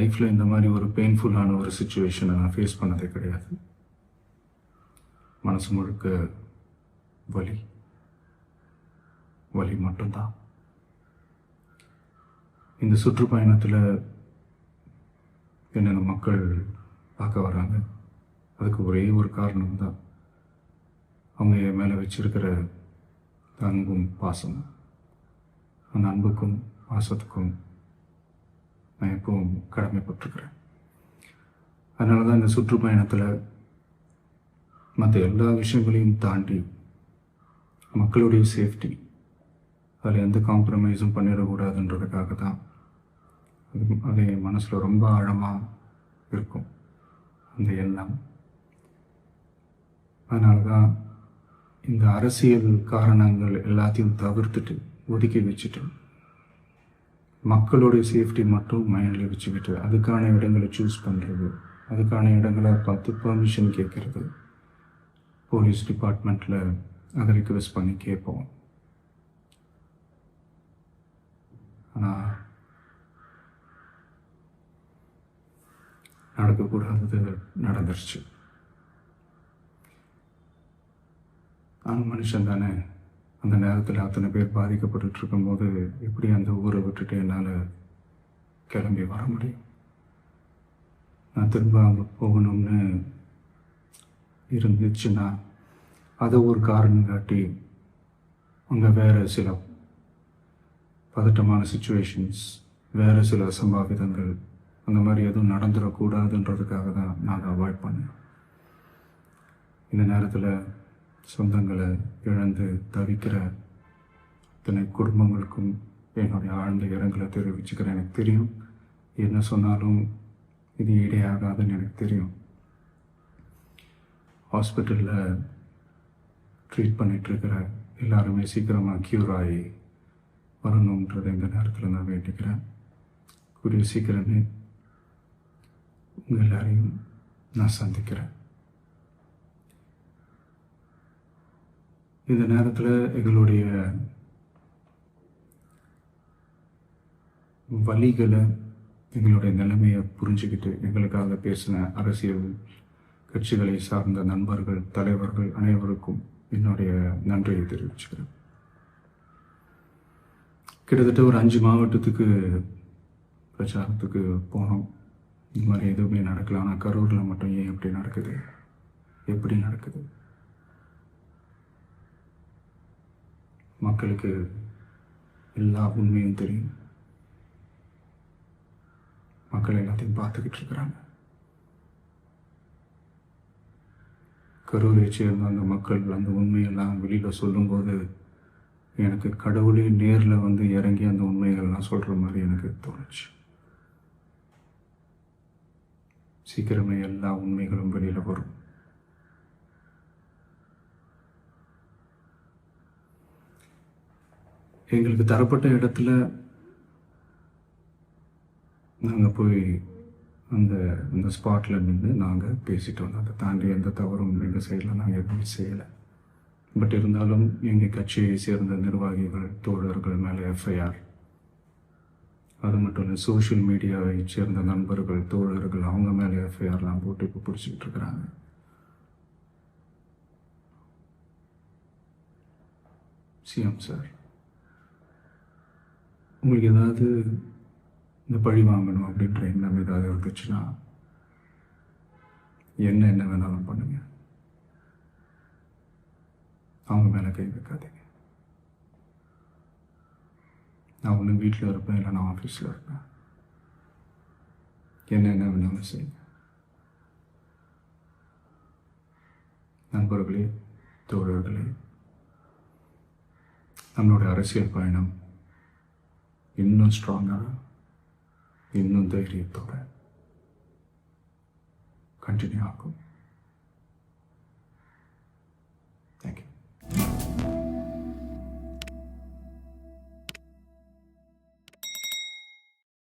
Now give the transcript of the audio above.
லைஃப்பில் இந்த மாதிரி ஒரு பெயின்ஃபுல்லான ஒரு சுச்சுவேஷனை நான் ஃபேஸ் பண்ணதே கிடையாது. மனசு முழுக்க வலி வலி மட்டும்தான். இந்த சுற்றுப்பயணத்தில் என்னென்ன மக்கள் பார்க்க வராங்க, அதுக்கு ஒரே ஒரு காரணம் தான், அவங்க என் மேலே வச்சிருக்கிற அன்பும் பாசமும். அந்த அன்புக்கும் பாசத்துக்கும் நான் எப்பவும் கடமைப்பட்டிருக்கிறேன். அதனால தான் இந்த சுற்றுப்பயணத்தில் மற்ற எல்லா விஷயங்களையும் தாண்டி மக்களுடைய சேஃப்டி, அதில் எந்த காம்ப்ரமைஸும் பண்ணிடக்கூடாதுன்றதுக்காக தான் அது என் மனசில் ரொம்ப ஆழமாக இருக்கும் அந்த எண்ணம். அதனால தான் இந்த அரசியல் காரணங்கள் எல்லாத்தையும் தவிர்த்துட்டு ஒதுக்கி வச்சுட்டு மக்களுடைய சேஃப்டி மட்டும் மைண்டில் வச்சுக்கிட்டு அதுக்கான இடங்களை சூஸ் பண்ணுறது, அதுக்கான இடங்களை பார்த்து பெர்மிஷன் கேட்குறது, போலீஸ் டிபார்ட்மெண்ட்டில் அதை ரிக்வெஸ்ட் பண்ணி கேட்போம். ஆனால் நடக்கக்கூடாதது நடந்துருச்சு. நானும் மனுஷன் தானே. அந்த நேரத்தில் அத்தனை பேர் பாதிக்கப்பட்டு இருக்கும்போது எப்படி அந்த ஊரை விட்டுட்டு என்னால் கிளம்பி வர முடியும்? நான் திரும்ப அங்கே போகணும்னு இருந்துச்சுன்னா அதை ஒரு காரணம் காட்டி அங்கே வேறு சில பதட்டமான சுச்சுவேஷன்ஸ், வேறு சில சம்பாவிதங்கள் அந்த மாதிரி எதுவும் நடந்துடக்கூடாதுன்றதுக்காக தான் நான் அவாய்ட் பண்ணேன். இந்த நேரத்தில் சொந்தங்களை இழந்து தவிக்கிற அத்தனை குடும்பங்களுக்கும் என்னுடைய ஆழ்ந்த இரங்கலை தெரிவிச்சுக்கிறேன். எனக்கு தெரியும், என்ன சொன்னாலும் இது ஈடையாகாதுன்னு எனக்கு தெரியும். ஹாஸ்பிட்டலில் ட்ரீட் பண்ணிகிட்ருக்கிற எல்லாருமே சீக்கிரமாக க்யூர் ஆகி வரணுன்றதை இந்த நேரத்தில் நான் வேண்டிக்கிறேன். கூடிய சீக்கிரமே உங்கள் எல்லாரையும் நான் சந்திக்கிறேன். இந்த நேரத்தில் எங்களுடைய வலிகளை, எங்களுடைய நிலைமையை புரிஞ்சுக்கிட்டு எங்களுக்காக பேசின அரசியல் கட்சிகளை சார்ந்த நண்பர்கள், தலைவர்கள் அனைவருக்கும் என்னுடைய நன்றியை தெரிவிச்சுக்கிறேன். கிட்டத்தட்ட ஒரு 5 மாவட்டத்துக்கு பிரச்சாரத்துக்கு போனோம். இந்த மாதிரி எதுவுமே நடக்கல. ஆனால் கரூரில் மட்டும் ஏன் எப்படி நடக்குது, எப்படி நடக்குது? மக்களுக்கு எல்லா உண்மையும் தெரியும். மக்கள் எல்லாத்தையும் பார்த்துக்கிட்டு இருக்கிறாங்க. கரூரை சேர்ந்த அந்த மக்கள் அந்த உண்மையெல்லாம் வெளியில் சொல்லும்போது எனக்கு கடவுளே நேரில் வந்து இறங்கி அந்த உண்மைகள்லாம் சொல்கிற மாதிரி எனக்கு தோணுச்சு. சீக்கிரமே எல்லா உண்மைகளும் வெளியில் வரும். எங்களுக்கு தரப்பட்ட இடத்துல நாங்கள் போய் அந்த ஸ்பாட்டில் நின்று நாங்கள் பேசிட்டு வந்தோம். அதை தாண்டி எந்த தவறும் எங்கள் சைடில் நாங்கள் எதுவும் செய்யலை. பட் இருந்தாலும் எங்கள் கட்சியை சேர்ந்த நிர்வாகிகள், தோழர்கள் மேலே எஃப்ஐஆர், அது மட்டும் இல்லை சோஷியல் மீடியாவை சேர்ந்த நண்பர்கள், தோழர்கள் அவங்க மேலே எஃப்ஐஆர்லாம் போட்டு இப்போ பிடிச்சிக்கிட்டு இருக்கிறாங்க. சிஎம் சார், உங்களுக்கு ஏதாவது இந்த பழி வாங்கணும் அப்படின்ற எண்ணம் ஏதாவது இருந்துச்சுன்னா என்ன வேணாலும் பண்ணுங்க. அவங்க மேலே கை வைக்காதீங்க. நான் ஒன்று வீட்டில் இருப்பேன், இல்லை நான் ஆஃபீஸில் இருப்பேன். என்ன வேணாலும் செய்யுங்க. நண்பர்களே, தோழர்களே, நம்மளுடைய அரசியல் பயணம் இன்னும் ஸ்ட்ராங்காக, இன்னும் தைரியத்தோட கண்டினியூ ஆகும்.